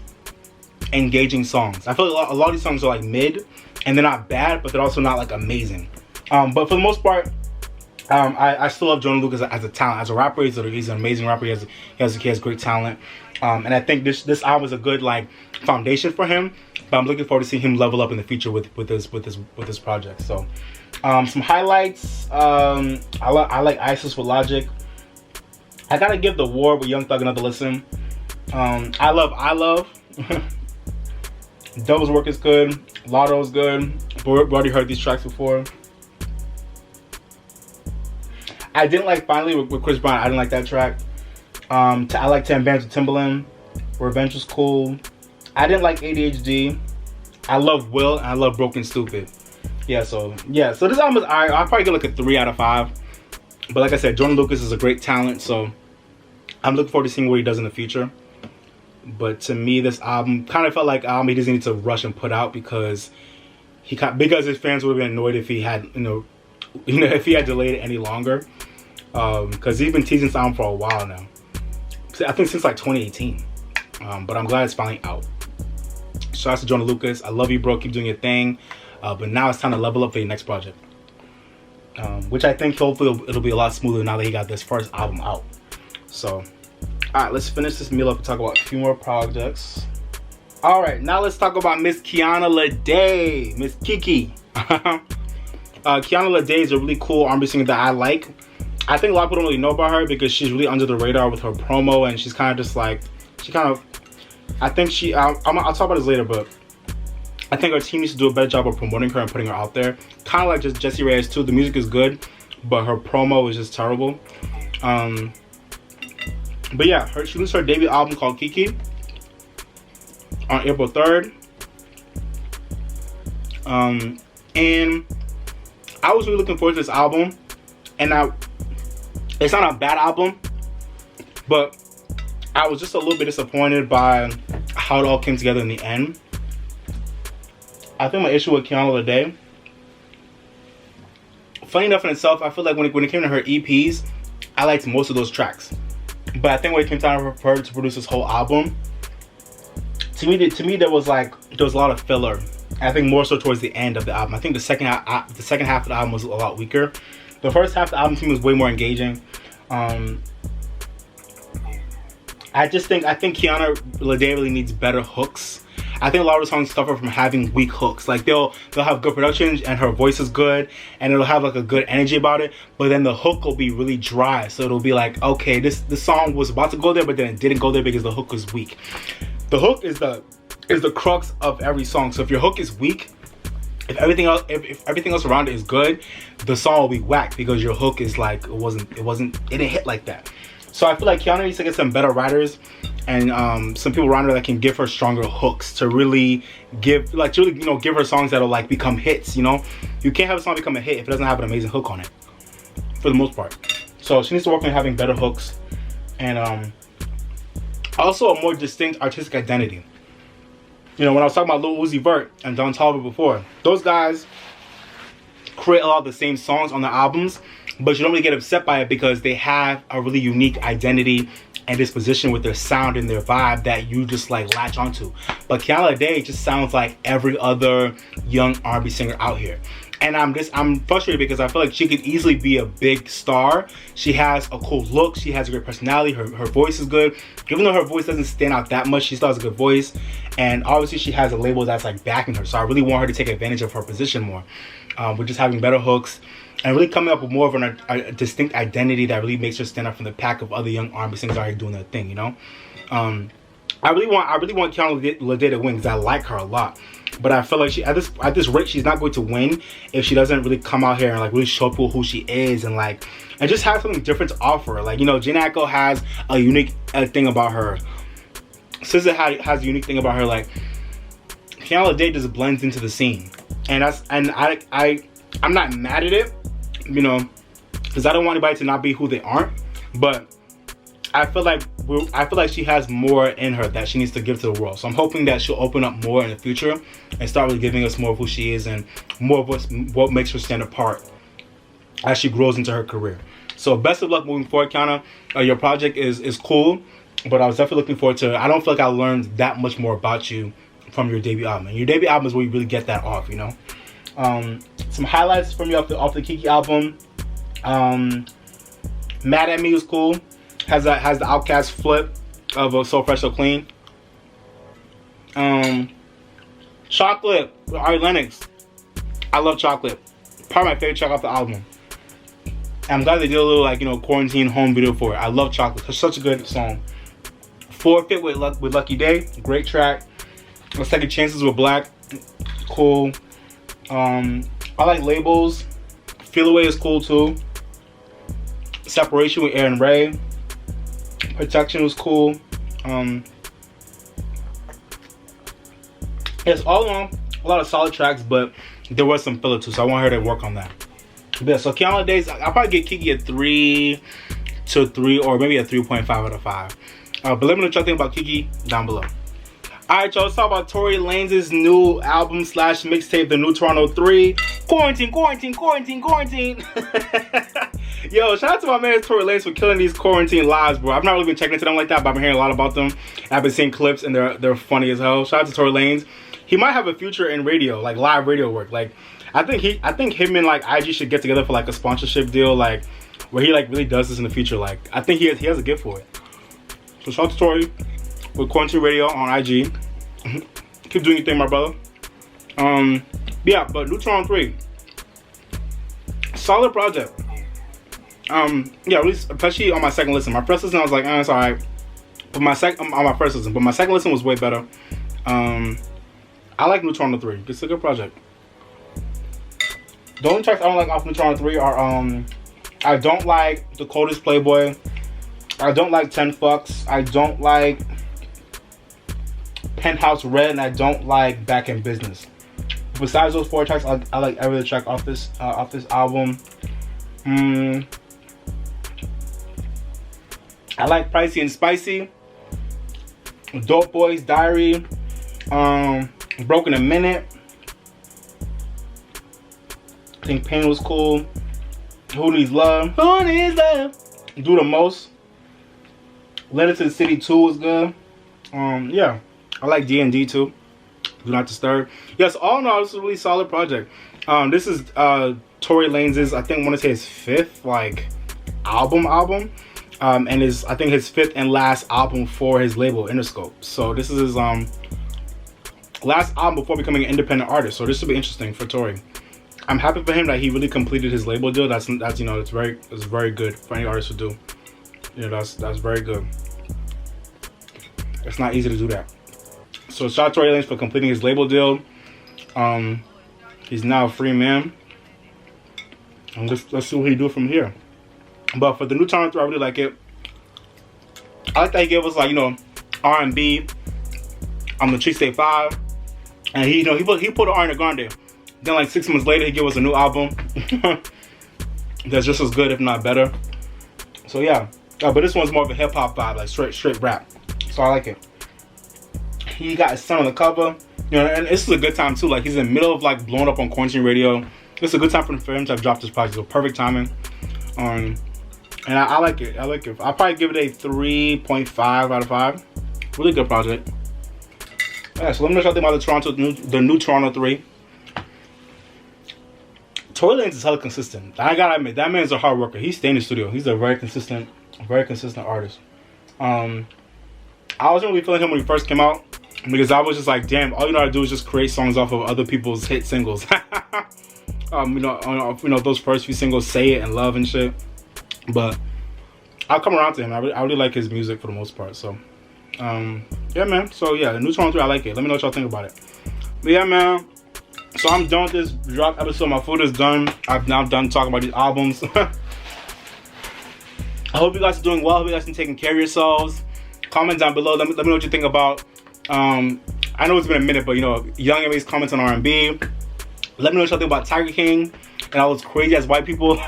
engaging songs. I feel like a lot of these songs are like mid, and they're not bad, but they're also not like amazing. But for the most part, I still love Joyner Lucas as a talent, as a rapper. He's an amazing rapper. He has great talent, and I think this album is a good like foundation for him. But I'm looking forward to seeing him level up in the future with this project. So, some highlights. I like ISIS with Logic. I gotta give The War with Young Thug another listen. I love. Devil's Work is good. Lotto is good. We've already heard these tracks before. I didn't like Finally with Chris Brown. I didn't like that track. I like 10 Bands with Timbaland. Revenge was cool. I didn't like ADHD. I love Will and I love Broken Stupid. So this album is alright. I'll probably give like a 3 out of 5. But like I said, Joyner Lucas is a great talent, so I'm looking forward to seeing what he does in the future. But to me, this album kind of felt like an album he doesn't need to rush and put out because his fans would have been annoyed if he had if he had delayed it any longer, because he's been teasing this album for a while now. I think since like 2018. But I'm glad it's finally out. Shout out to Joyner Lucas. I love you, bro. Keep doing your thing. But now it's time to level up for your next project. Which I think hopefully it'll be a lot smoother now that he got this first album out. So, alright, let's finish this meal up and talk about a few more projects. Alright, now let's talk about Miss Kiana Lede, Miss Kiki. Kiana Lede is a really cool R&B singer that I like. I think a lot of people don't really know about her because she's really under the radar with her promo, and she's kind of just like, she kind of I think she, I'll talk about this later, but I think our team needs to do a better job of promoting her and putting her out there. Kind of like just Jessie Reyez too. The music is good, but her promo is just terrible. But yeah, she released her debut album called KIKI on April 3rd. And I was really looking forward to this album, and it's not a bad album, but I was just a little bit disappointed by how it all came together in the end. I think my issue with Kiana Lede, funny enough in itself, I feel like when it came to her EPs, I liked most of those tracks. But I think when it came time for her to produce this whole album, to me there was a lot of filler. I think more so towards the end of the album. I think the second half of the album was a lot weaker. The first half of the album to me was way more engaging. I think Kiana Lede really needs better hooks. I think a lot of the songs suffer from having weak hooks. Like they'll have good production and her voice is good and it'll have like a good energy about it, but then the hook will be really dry. So it'll be like, okay, this song was about to go there, but then it didn't go there because the hook was weak. The hook is the crux of every song. So if your hook is weak, if everything else around it is good, the song will be whack because your hook is like it didn't hit like that. So I feel like Kiana needs to get some better writers and some people around her that can give her stronger hooks to really give her songs that'll like become hits. You know, you can't have a song become a hit if it doesn't have an amazing hook on it, for the most part. So she needs to work on having better hooks and also a more distinct artistic identity. You know, when I was talking about Lil Uzi Vert and Toliver before, those guys create a lot of the same songs on the albums, but you don't really get upset by it because they have a really unique identity and disposition with their sound and their vibe that you just like latch onto. But Kiana Lede just sounds like every other young R&B singer out here. And I'm frustrated because I feel like she could easily be a big star. She has a cool look, she has a great personality, her voice is good. Even though her voice doesn't stand out that much, she still has a good voice. And obviously she has a label that's like backing her. So I really want her to take advantage of her position more. With just having better hooks and really coming up with more of a distinct identity that really makes her stand out from the pack of other young R&B singers out here doing their thing, you know? I really want Kiana Lede to win because I like her a lot. But I feel like at this rate, she's not going to win if she doesn't really come out here and like really show people who she is and just have something different to offer. Like, you know, Janaco has a unique thing about her. SZA has a unique thing about her. Like, Kiana Lede just blends into the scene, and I'm not mad at it, you know, because I don't want anybody to not be who they aren't. But I feel like she has more in her that she needs to give to the world. So I'm hoping that she'll open up more in the future and start really giving us more of who she is and more of what makes her stand apart as she grows into her career. So best of luck moving forward, Kiana. Your project is cool, but I was definitely looking forward to it. I don't feel like I learned that much more about you from your debut album. And your debut album is where you really get that off, you know. Some highlights from you off the KIKI album. Mad at Me was cool. Has the Outkast flip of So Fresh So Clean. Chocolate with Ari Lennox. I love Chocolate. Probably my favorite track off the album. And I'm glad they did a little like, you know, quarantine home video for it. I love Chocolate. It's such a good song. Forfeit with Lucky Day. Great track. Second Chances with Black. Cool. I like Labels. Feel Away is cool too. Separation with Aaron Ray. Protection was cool. It's all in all a lot of solid tracks, but there was some filler too, so I want her to work on that. Yeah, so Kiana Lede's, I'll probably give KIKI a 3 to 3 or maybe a 3.5 out of 5. But let me know what y'all think about KIKI down below. Alright, y'all, let's talk about Tory Lanez's new album / mixtape, The New Toronto 3. Quarantine. Yo, shout out to my man Tory Lanez for killing these quarantine lives, bro. I've not really been checking into them like that, but I've been hearing a lot about them. I've been seeing clips and they're funny as hell. Shout out to Tory Lanez. He might have a future in radio, like live radio work. Like, I think him and like IG should get together for like a sponsorship deal, like where he like really does this in the future. Like, I think he has a gift for it. So shout out to Tory with Quarantine Radio on IG. Keep doing your thing, my brother. Yeah, but New Toronto 3, solid project. Yeah, at least especially on my second listen. My first listen, I was like, it's alright. But my on my first listen, but my second listen was way better. I like Neutrona 3. It's a good project. The only tracks I don't like off Neutrona 3 are I don't like The Coldest Playboy. I don't like 10 Fucks. I don't like Penthouse Red, and I don't like Back in Business. Besides those 4 tracks, I like every other track off this album. I like Pricey and Spicy, Dope Boys Diary, Broken a Minute. I think Pain was cool. Who Needs Love? Who Needs Love? Do the Most. Letter to the City 2 was good. Yeah, I like D&D too. Do Not Disturb. Yes, all in all, this is a really solid project. This is Tory Lanez's, I think I want to say his 5th like album. And I think his 5th and last album for his label Interscope. So this is his last album before becoming an independent artist. So this should be interesting for Tory. I'm happy for him that he really completed his label deal. That's you know, it's very good for any artist to do. You know, that's very good. It's not easy to do that. So shout out to Tory Lanez for completing his label deal. He's now a free man. And let's see what he do from here. But for the new Neutrona 3, I really like it. I like that he gave us, like, you know, R&B on the Tree State 5. And he put Ariana Grande. Then like 6 months later, he gave us a new album that's just as good, if not better. So yeah, but this one's more of a hip hop vibe, like straight rap. So I like it. He got his son on the cover, you know, and this is a good time too. Like he's in the middle of like blowing up on quarantine radio. It's a good time for him to have dropped this project. So perfect timing. And I like it. I like it. I'll probably give it a 3.5 out of 5. Really good project. Yeah, so let me know what y'all think about the new Neutrona 3. Tory Lanez is hella consistent. I gotta admit, that man's a hard worker. He stays in the studio. He's a very consistent artist. I wasn't really feeling him when he first came out because I was just like, damn, all you know how to do is just create songs off of other people's hit singles. You know, those first few singles, Say It and Love and shit. But I'll come around to him. I really like his music for the most part. So, yeah, man. So yeah, the new Neutrona 3, I like it. Let me know what y'all think about it. But yeah, man. So I'm done with this drop episode. My food is done. I'm now done talking about these albums. I hope you guys are doing well. I hope you guys are taking care of yourselves. Comment down below. Let me know what you think about. I know it's been a minute, but you know, Young M.A.'s comments on R&B. Let me know what y'all think about Tiger King and all those crazy ass white people.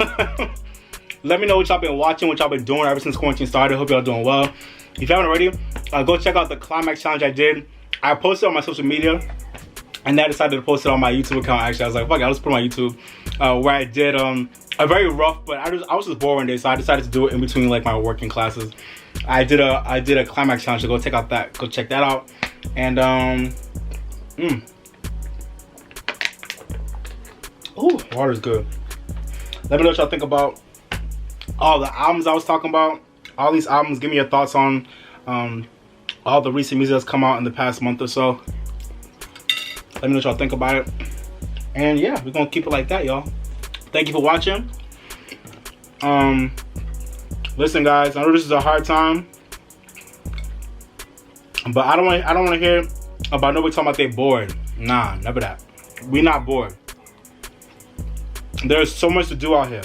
Let me know what y'all been watching, what y'all been doing ever since quarantine started. Hope y'all doing well. If you haven't already, go check out the Climax Challenge I did. I posted on my social media. And then I decided to post it on my YouTube account. Actually, I was like, fuck it, I'll just put it on my YouTube. Where I did a very rough, but I was just bored one day, so I decided to do it in between like my working classes. I did a Climax Challenge, so go check that out. And ooh, water's good. Let me know what y'all think about all the albums I was talking about. All these albums, give me your thoughts on all the recent music that's come out in the past month or so. Let me know what y'all think about it. And yeah, we're gonna keep it like that, y'all. Thank you for watching. Listen, guys, I know this is a hard time, but I don't want to hear about nobody talking about they bored. Nah, never that. We not bored. There's so much to do out here.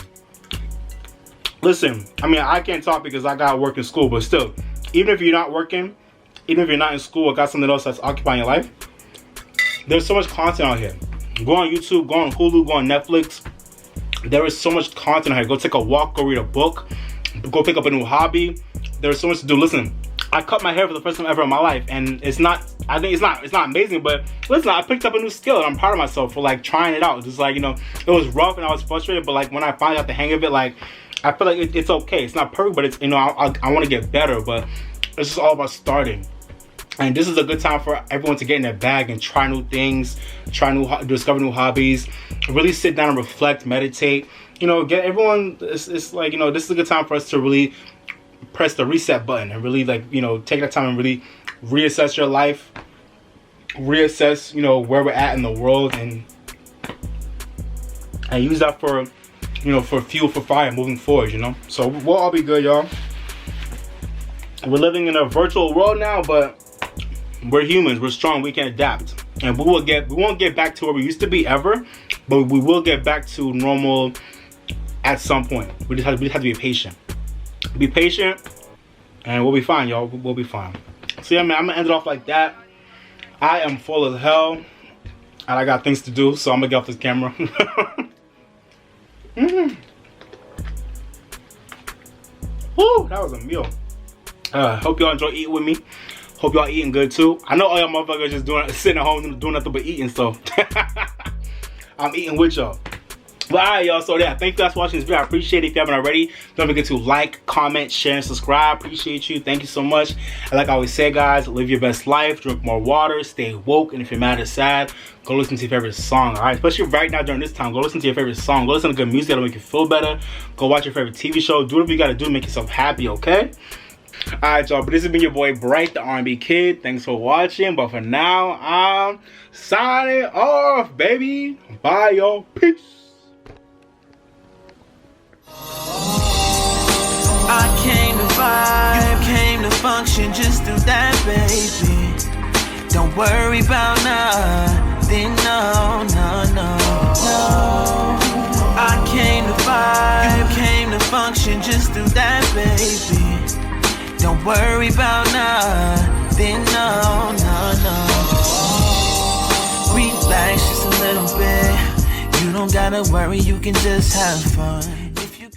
Listen, I mean, I can't talk because I got work in school, but still, even if you're not working, even if you're not in school or got something else that's occupying your life, there's so much content out here. Go on YouTube, go on Hulu, go on Netflix. There is so much content out here. Go take a walk, go read a book, go pick up a new hobby. There's so much to do. Listen, I cut my hair for the first time ever in my life, and it's not amazing, but listen, I picked up a new skill, and I'm proud of myself for like trying it out. Just like, you know, it was rough and I was frustrated, but like when I finally got the hang of it, like I feel like it's okay. It's not perfect, but it's, you know, I want to get better, but it's just all about starting. And this is a good time for everyone to get in their bag and try new things, discover new hobbies, really sit down and reflect, meditate. You know, get everyone, it's like, you know, this is a good time for us to really press the reset button and really, like, you know, take that time and really reassess your life, reassess, you know, where we're at in the world, and use that for, you know, for fuel for fire moving forward, you know. So we'll all be good, y'all. We're living in a virtual world now, but we're humans. We're strong. We can adapt, and we won't get back to where we used to be ever, but we will get back to normal at some point. We just have to be patient. Be patient, and we'll be fine, y'all. We'll be fine. So yeah, man, I'm gonna end it off like that. I am full as hell, and I got things to do, so I'm gonna get off this camera. Woo, that was a meal. Hope y'all enjoy eating with me. Hope y'all eating good too. I know all y'all motherfuckers just sitting at home doing nothing but eating, so I'm eating with y'all. But alright, y'all, so yeah, thank you guys for watching this video. I appreciate it. If you haven't already, don't forget to like, comment, share, and subscribe. Appreciate you. Thank you so much. And like I always say, guys, live your best life, drink more water, stay woke, and if you're mad or sad, go listen to your favorite song, alright? Especially right now during this time, go listen to your favorite song. Go listen to good music that'll make you feel better. Go watch your favorite TV show. Do whatever you gotta do to make yourself happy, okay? Alright, y'all, but this has been your boy Bright, the R&B Kid. Thanks for watching, but for now, I'm signing off, baby. Bye, y'all. Peace. I came to vibe, you came to function, just do that, baby. Don't worry about nothing, no, no, no, no. I came to vibe, you came to function, just do that, baby. Don't worry about nothing, no, no, no. Relax just a little bit. You don't gotta worry, you can just have fun.